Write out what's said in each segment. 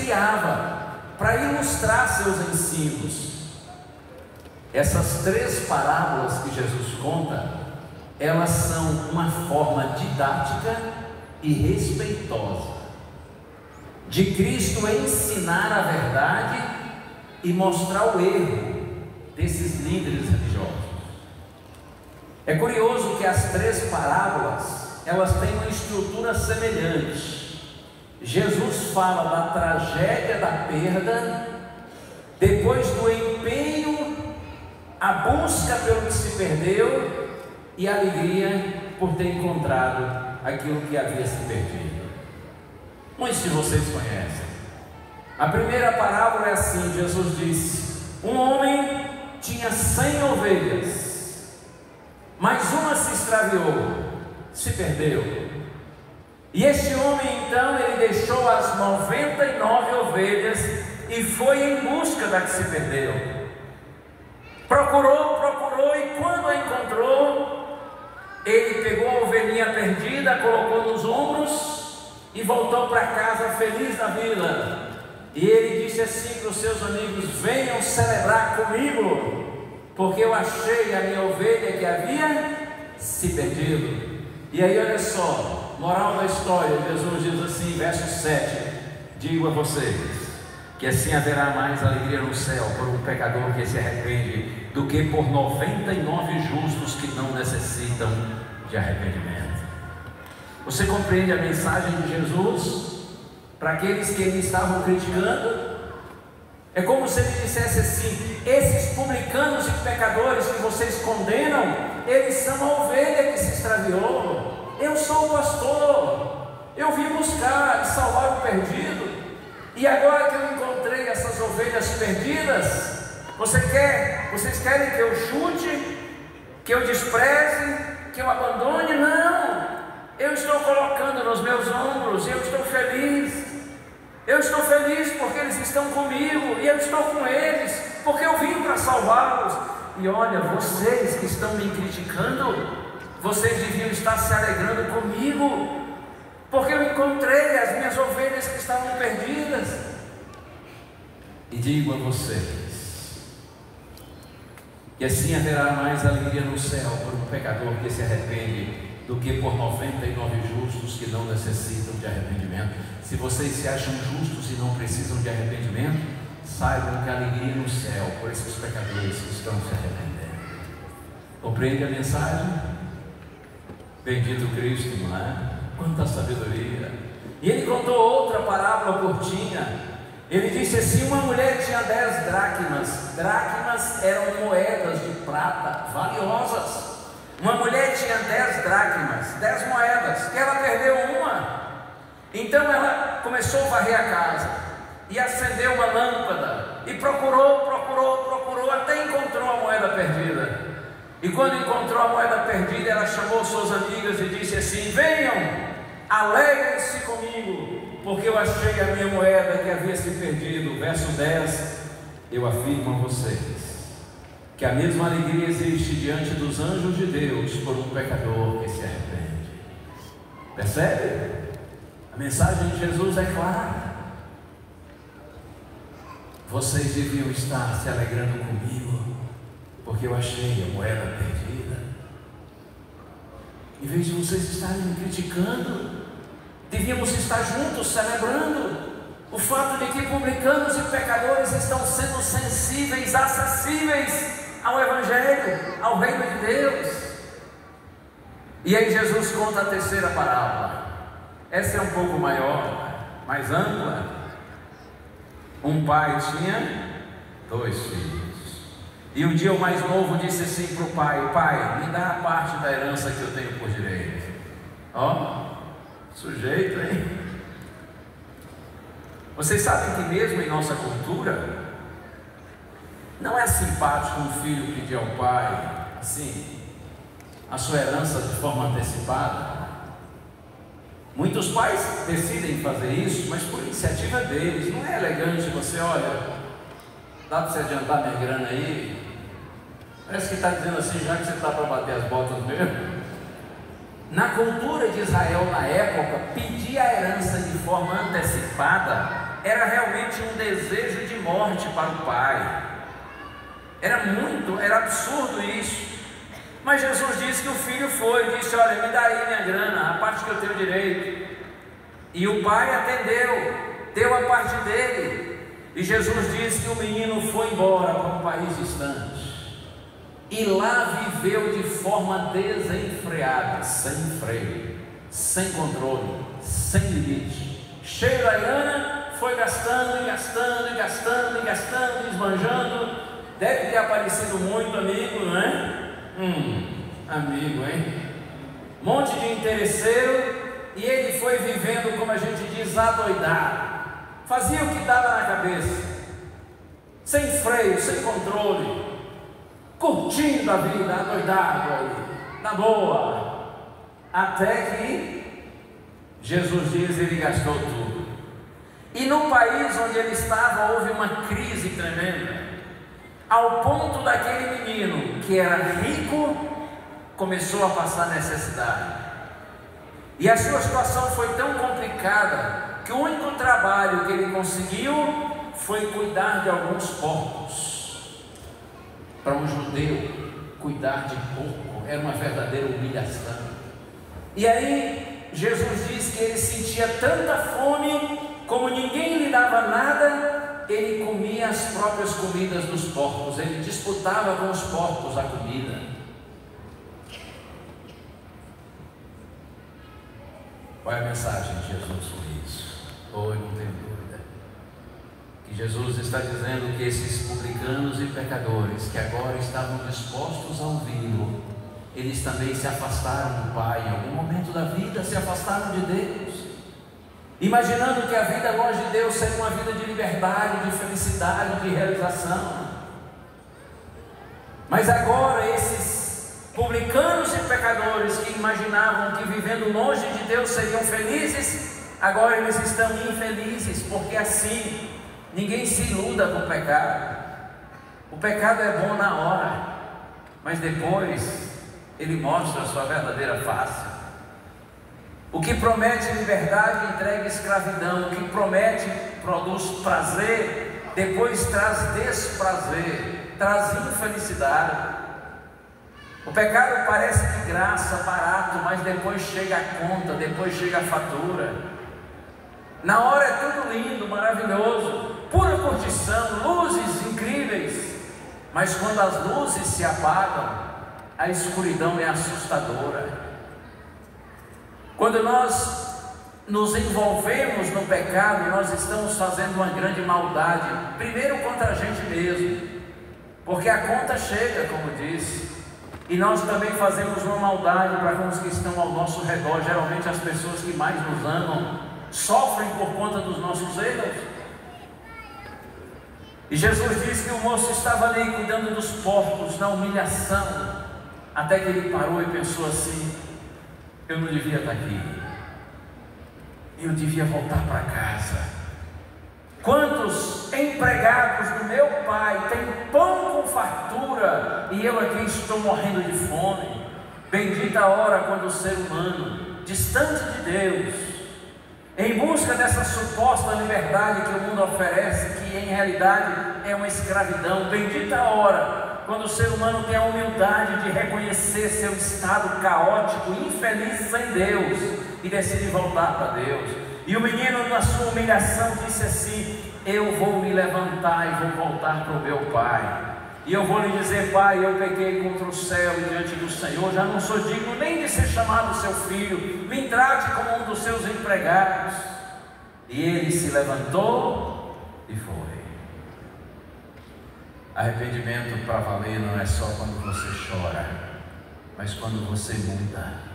criava para ilustrar seus ensinos. Essas 3 parábolas que Jesus conta, elas são uma forma didática e respeitosa de Cristo ensinar a verdade e mostrar o erro desses líderes religiosos. É curioso que as 3 parábolas, elas têm uma estrutura semelhante. Jesus fala da tragédia da perda, depois do empenho, a busca pelo que se perdeu e a alegria por ter encontrado aquilo que havia se perdido. Muitos de vocês conhecem. A primeira parábola é assim: Jesus disse: um homem tinha 100 ovelhas, mas uma se extraviou, se perdeu. E este homem então, ele deixou as 99 ovelhas e foi em busca da que se perdeu. Procurou, e quando a encontrou, ele pegou a ovelhinha perdida, colocou nos ombros e voltou para casa feliz da vida. E ele disse assim para os seus amigos: venham celebrar comigo, porque eu achei a minha ovelha que havia se perdido. E aí olha só, moral da história, Jesus diz assim, verso 7: digo a vocês que assim haverá mais alegria no céu por um pecador que se arrepende do que por 99 justos que não necessitam de arrependimento. Você compreende a mensagem de Jesus para aqueles que ele estavam criticando? É como se ele dissesse assim: esses publicanos e pecadores que vocês condenam, eles são a ovelha que se extraviou. Eu sou o pastor, eu vim buscar e salvar o perdido. E agora que eu encontrei essas ovelhas perdidas, vocês querem que eu chute, que eu despreze, que eu abandone? Não, eu estou colocando nos meus ombros e eu estou feliz. Eu estou feliz porque eles estão comigo e eu estou com eles, porque eu vim para salvá-los. E olha, vocês que estão me criticando, vocês deviam estar se alegrando comigo, porque eu encontrei as minhas ovelhas que estavam perdidas. E digo a vocês que assim haverá mais alegria no céu por um pecador que se arrepende do que por 99 justos que não necessitam de arrependimento. Se vocês se acham justos e não precisam de arrependimento, saibam que a alegria no céu por esses pecadores que estão se arrependendo. Compreende a mensagem? Bendito Cristo, não é? Quanta sabedoria! E ele contou outra parábola curtinha. Ele disse assim: uma mulher tinha 10 dracmas. Dracmas eram moedas de prata valiosas. Uma mulher tinha 10 dracmas, 10 moedas, que ela perdeu uma. Então ela começou a varrer a casa e acendeu uma lâmpada e procurou, até encontrou a moeda perdida. E quando encontrou a moeda perdida, ela chamou suas amigas e disse assim: venham, alegrem-se comigo, porque eu achei a minha moeda que havia se perdido. Verso 10: eu afirmo a vocês que a mesma alegria existe diante dos anjos de Deus por um pecador que se arrepende. Percebe? A mensagem de Jesus é clara. Vocês deviam estar se alegrando comigo, porque eu achei a moeda perdida. Em vez de vocês estarem me criticando, devíamos estar juntos celebrando o fato de que publicanos e pecadores estão sendo sensíveis, acessíveis ao Evangelho, ao reino de Deus. E aí Jesus conta a terceira parábola. Essa é um pouco maior, mais ampla. Um pai tinha 2 filhos, e um dia o mais novo disse assim para o pai: pai, me dá a parte da herança que eu tenho por direito. Ó, sujeito, hein? Vocês sabem que mesmo em nossa cultura, não é simpático um filho pedir ao pai, assim, a sua herança de forma antecipada. Muitos pais decidem fazer isso, mas por iniciativa deles. Não é elegante você: olha, dá para você adiantar minha grana aí? Parece que está dizendo assim, já que você está para bater as botas mesmo. Na cultura de Israel na época, pedir a herança de forma antecipada era realmente um desejo de morte para o pai. Era absurdo isso. Mas Jesus disse que o filho foi, disse: olha, me dá aí minha grana, a parte que eu tenho direito. E o pai atendeu, deu a parte dele. E Jesus disse que o menino foi embora para um país distante, e lá viveu de forma desenfreada, sem freio, sem controle, sem limite, cheio da grana, foi gastando, e gastando, e gastando, e gastando, e esbanjando. Deve ter aparecido muito amigo, não é? Amigo, hein? Monte de interesseiro. E ele foi vivendo, como a gente diz, adoidado. Fazia o que dava na cabeça, sem freio, sem controle, curtindo a vida, adoidado aí, na boa. Até que Jesus diz: ele gastou tudo. E no país onde ele estava houve uma crise tremenda, ao ponto daquele menino que era rico começou a passar necessidade. E a sua situação foi tão complicada que o único trabalho que ele conseguiu foi cuidar de alguns porcos. Para um judeu, cuidar de porco era uma verdadeira humilhação. E aí Jesus diz que ele sentia tanta fome, como ninguém lhe dava nada, ele comia as próprias comidas dos porcos, ele disputava com os porcos a comida. Qual é a mensagem de Jesus sobre isso? Eu não tenho dúvida que Jesus está dizendo que esses publicanos e pecadores que agora estavam dispostos a ouvi-lo, eles também se afastaram do Pai. Em algum momento da vida se afastaram de Deus, imaginando que a vida longe de Deus seria uma vida de liberdade, de felicidade, de realização. Mas agora esses publicanos e pecadores que imaginavam que vivendo longe de Deus seriam felizes, agora eles estão infelizes, porque assim, ninguém se iluda com o pecado. O pecado é bom na hora, mas depois ele mostra a sua verdadeira face. O que promete liberdade entrega escravidão, o que promete produz prazer, depois traz desprazer, traz infelicidade. O pecado parece de graça, barato, mas depois chega a conta, depois chega a fatura. Na hora é tudo lindo, maravilhoso, pura curtição, luzes incríveis, mas quando as luzes se apagam, a escuridão é assustadora. Quando nós nos envolvemos no pecado, nós estamos fazendo uma grande maldade, primeiro contra a gente mesmo, porque a conta chega, como disse. E nós também fazemos uma maldade para com os que estão ao nosso redor. Geralmente as pessoas que mais nos amam sofrem por conta dos nossos erros. E Jesus disse que o moço estava ali cuidando dos porcos, na humilhação, até que ele parou e pensou assim: eu não devia estar aqui, eu devia voltar para casa. Quantos empregados do meu pai têm pão com fartura e eu aqui estou morrendo de fome? Bendita a hora quando o ser humano, distante de Deus, em busca dessa suposta liberdade que o mundo oferece, que em realidade é uma escravidão, bendita a hora quando o ser humano tem a humildade de reconhecer seu estado caótico, infeliz sem Deus, e decide voltar para Deus. E o menino, na sua humilhação, disse assim: eu vou me levantar e vou voltar para o meu pai, e eu vou lhe dizer: pai, eu pequei contra o céu e diante do Senhor, já não sou digno nem de ser chamado seu filho, me trate como um dos seus empregados. E ele se levantou e foi. Arrependimento para valer não é só quando você chora, mas quando você muda.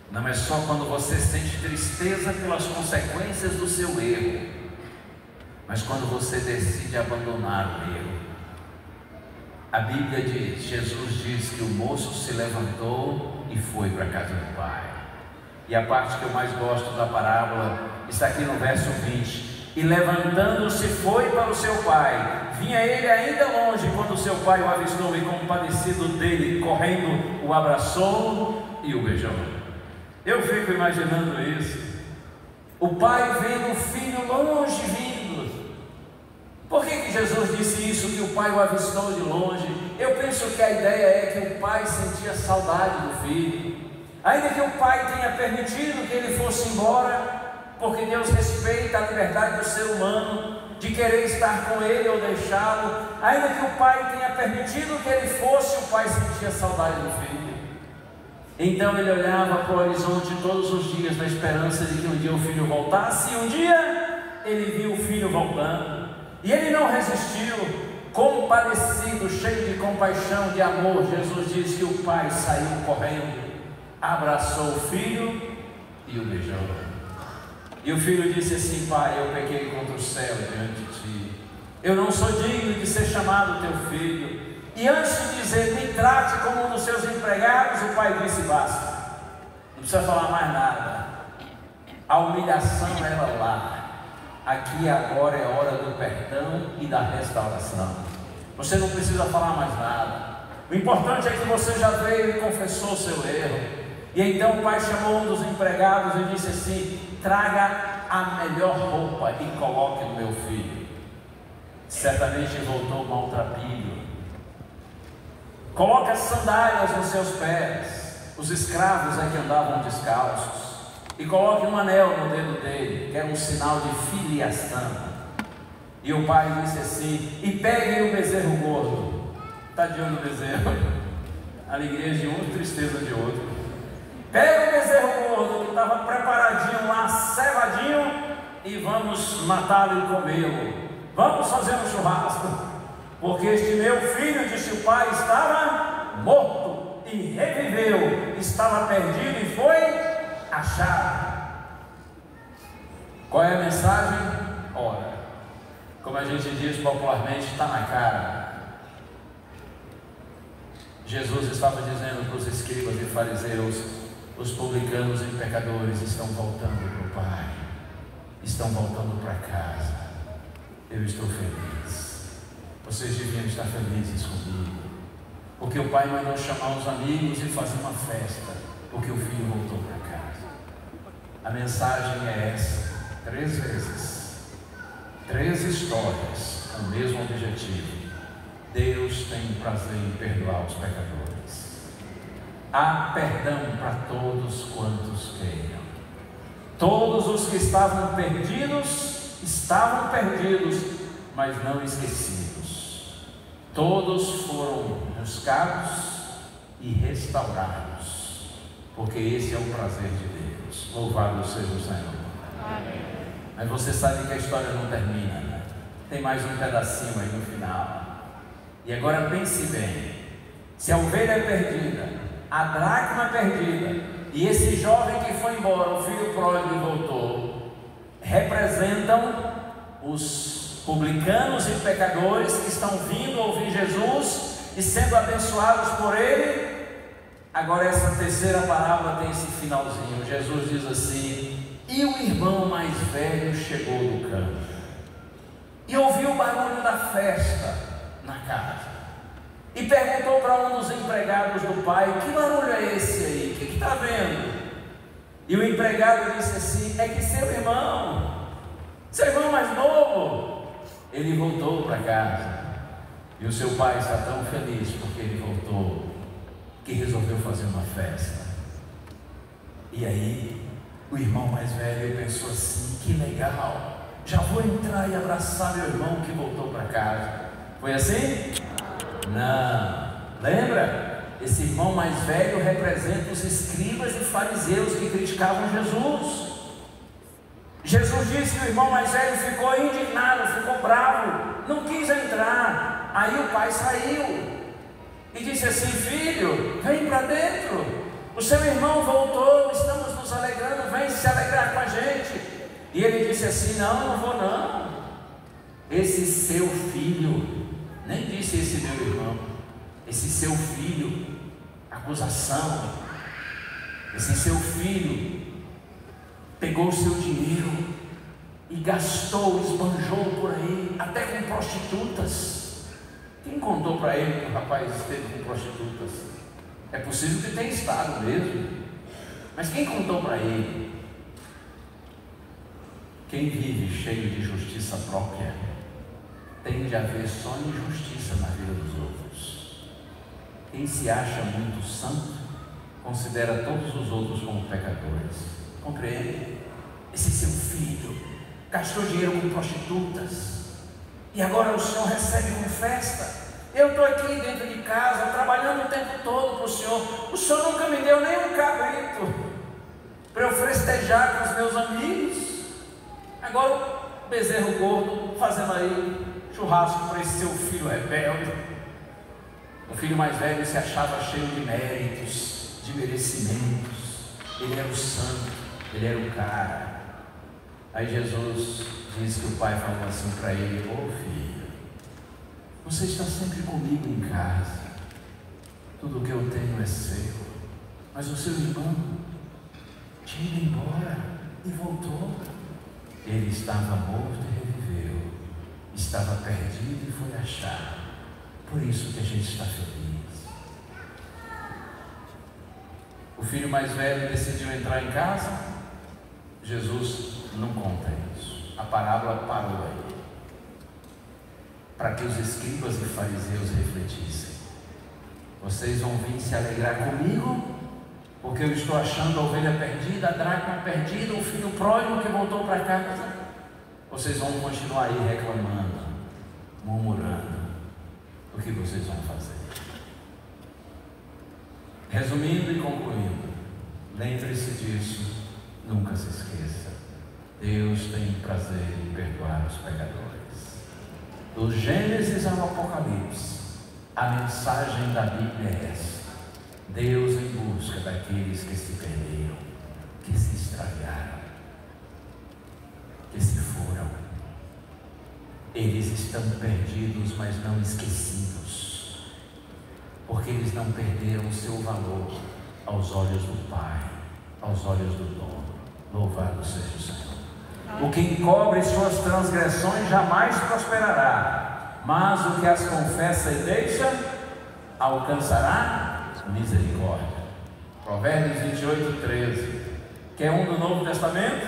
Não é só quando você sente tristeza pelas consequências do seu erro, mas quando você decide abandonar o erro. A Bíblia diz, Jesus diz que o moço se levantou e foi para a casa do pai. E a parte que eu mais gosto da parábola está aqui no verso 20: e levantando-se foi para o seu pai. Vinha ele ainda longe quando o seu pai o avistou, e compadecido dele, correndo, o abraçou e o beijou. Eu fico imaginando isso, o pai vendo o filho longe vindo, que Jesus disse isso, que o pai o avistou de longe? Eu penso que a ideia é que o pai sentia saudade do filho, ainda que o pai tenha permitido que ele fosse embora, porque Deus respeita a liberdade do ser humano de querer estar com ele ou deixá-lo. Ainda que o pai tenha permitido que ele fosse, o pai sentia saudade do filho. Então ele olhava para o horizonte todos os dias na esperança de que um dia o filho voltasse. E um dia ele viu o filho voltando, e ele não resistiu. Compadecido, cheio de compaixão, de amor, Jesus diz que o pai saiu correndo, abraçou o filho e o beijou. E o filho disse assim: pai, eu pequei contra o céu diante de ti, eu não sou digno de ser chamado teu filho. E antes de dizer, me trate como um dos seus empregados, o pai disse: basta, não precisa falar mais nada, a humilhação era lá, aqui agora é hora do perdão e da restauração. Você não precisa falar mais nada, o importante é que você já veio e confessou o seu erro. E então o pai chamou um dos empregados e disse assim: traga a melhor roupa e coloque no meu filho. Certamente voltou maltrapilho. Coloque as sandálias nos seus pés, os escravos é que andavam descalços, e coloque um anel no dedo dele, que era um sinal de filiação. E o pai disse assim: e pegue o bezerro gordo. Tadinho do bezerro, alegria de um, tristeza de outro. Pega o bezerro gordo que estava preparadinho lá, cevadinho, e vamos matá-lo e comê-lo. Vamos fazer um churrasco, porque este meu filho, disse o pai, estava morto e reviveu, estava perdido e foi achado. Qual é a mensagem? Ora, como a gente diz popularmente, está na cara. Jesus estava dizendo para os escribas e fariseus: os publicanos e pecadores estão voltando para o Pai, estão voltando para casa. Eu estou feliz. Vocês deviam estar felizes comigo, porque o Pai mandou chamar os amigos e fazer uma festa, porque o filho voltou para casa. A mensagem é essa: 3 vezes, 3 histórias com o mesmo objetivo. Deus tem prazer em perdoar os pecadores. Há perdão para todos quantos queiram. Todos os que estavam perdidos, mas não esquecidos. Todos foram buscados e restaurados, porque esse é o prazer de Deus. Louvado seja o Senhor. Amém. Mas você sabe que a história não termina, né? Tem mais um pedacinho aí no final. E agora pense bem: se a ovelha é perdida, a dracma perdida, e esse jovem que foi embora, o filho pródigo, e voltou, representam os publicanos e pecadores que estão vindo ouvir Jesus e sendo abençoados por ele. Agora essa terceira parábola tem esse finalzinho. Jesus diz assim: e o irmão mais velho chegou do campo e ouviu o barulho da festa na casa, e perguntou para um dos empregados do pai: que barulho é esse aí? O que está vendo? E o empregado disse assim: é que seu irmão mais novo, ele voltou para casa. E o seu pai está tão feliz porque ele voltou, que resolveu fazer uma festa. E aí o irmão mais velho pensou assim: que legal, já vou entrar e abraçar meu irmão que voltou para casa. Foi assim? Não. Lembra? Esse irmão mais velho representa os escribas e fariseus que criticavam Jesus. Jesus disse que o irmão mais velho ficou indignado, ficou bravo, não quis entrar. Aí o pai saiu e disse assim: filho, vem para dentro, o seu irmão voltou, estamos nos alegrando, vem se alegrar com a gente. E ele disse assim: não vou não. Esse seu filho, nem disse esse meu irmão, esse seu filho, acusação, esse seu filho pegou o seu dinheiro e gastou, esbanjou por aí, até com prostitutas. Quem contou para ele que o rapaz esteve com prostitutas? É possível que tenha estado mesmo, mas quem contou para ele? Quem vive cheio de justiça própria tende a ver só injustiça na vida dos outros. Quem se acha muito santo, considera todos os outros como pecadores. Compreende? Esse seu filho gastou dinheiro com prostitutas, e agora o Senhor recebe com festa. Eu estou aqui dentro de casa, trabalhando o tempo todo para o Senhor nunca me deu nem um cabrito para eu festejar com os meus amigos. Agora o bezerro gordo fazendo aí churrasco para esse seu filho rebelde. O filho mais velho se achava cheio de méritos, de merecimentos. Ele era o santo, ele era o cara. Aí Jesus diz que o pai falou assim para ele: ô filho, você está sempre comigo em casa, tudo que eu tenho é seu, mas o seu irmão tinha ido embora e voltou. Ele estava morto e reviveu, estava perdido e foi achado. Por isso que a gente está feliz. O filho mais velho decidiu entrar em casa. Jesus não conta isso. A parábola parou aí, para que os escribas e fariseus refletissem. Vocês vão vir se alegrar comigo, porque eu estou achando a ovelha perdida, a dracma perdida, o filho pródigo que voltou para casa. Vocês vão continuar aí reclamando, murmurando. O que vocês vão fazer? Resumindo e concluindo, lembre-se disso, nunca se esqueça: Deus tem prazer em perdoar os pecadores. Do Gênesis ao Apocalipse, a mensagem da Bíblia é essa: Deus em busca daqueles que se perderam, que se extraviaram, que se foram. Eles estão perdidos, mas não esquecidos, porque eles não perderam o seu valor aos olhos do Pai, aos olhos do dono. Louvado seja o Senhor. O que encobre suas transgressões jamais prosperará, mas o que as confessa e deixa alcançará misericórdia. Provérbios 28:13. Quer um do Novo Testamento?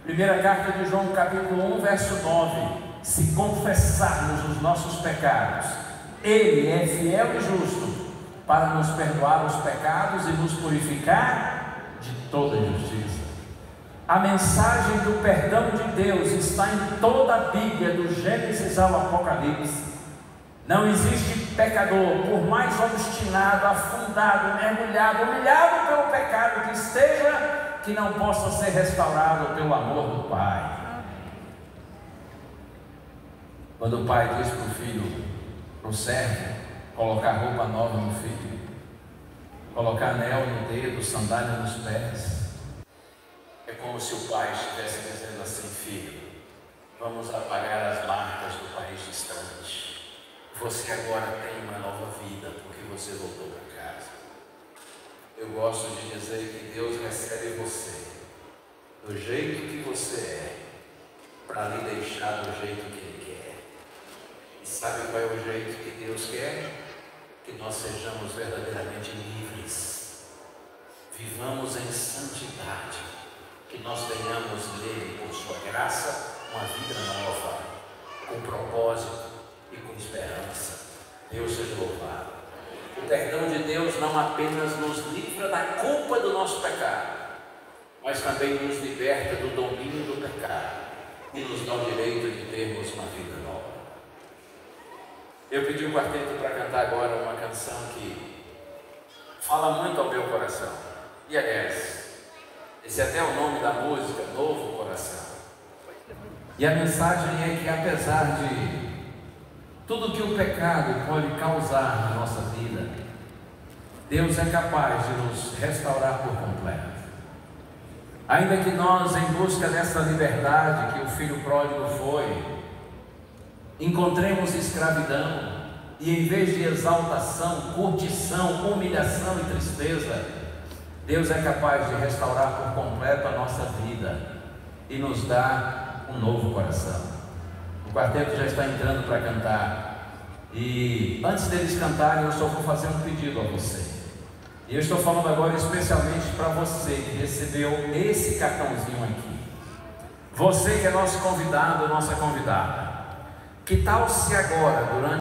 Primeira carta de João, capítulo 1, verso 9. Se confessarmos os nossos pecados, Ele é fiel e justo para nos perdoar os pecados e nos purificar de toda injustiça. A mensagem do perdão de Deus está em toda a Bíblia, do Gênesis ao Apocalipse. Não existe pecador, por mais obstinado, afundado, mergulhado, humilhado pelo pecado que esteja, que não possa ser restaurado pelo amor do Pai. Quando o pai diz para o filho, para o servo, colocar roupa nova no filho, colocar anel no dedo, sandália nos pés, é como se o pai estivesse dizendo assim: filho, vamos apagar as marcas do país distante. Você agora tem uma nova vida, porque você voltou para casa. Eu gosto de dizer que Deus recebe você do jeito que você é, para lhe deixar do jeito que Ele quer. E sabe qual é o jeito que Deus quer? Que nós sejamos verdadeiramente livres, vivamos em santidade, que nós tenhamos nele, por sua graça, uma vida nova, com propósito e com esperança. Deus seja louvado. O perdão de Deus não apenas nos livra da culpa do nosso pecado, mas também nos liberta do domínio do pecado e nos dá o direito de termos uma vida nova. Eu pedi o quarteto para cantar agora uma canção que fala muito ao meu coração. E aliás, esse é até o nome da música, Novo Coração. E a mensagem é que, apesar de tudo que o pecado pode causar na nossa vida, Deus é capaz de nos restaurar por completo. Ainda que nós, em busca dessa liberdade que o filho pródigo foi, encontremos escravidão, e em vez de exaltação, curtição, humilhação e tristeza, Deus é capaz de restaurar por completo a nossa vida e nos dar um novo coração. O quarteto já está entrando para cantar, e antes deles cantarem, eu só vou fazer um pedido a você. E eu estou falando agora especialmente para você que recebeu esse cartãozinho aqui. Você que é nosso convidado, nossa convidada. Que tal se agora, durante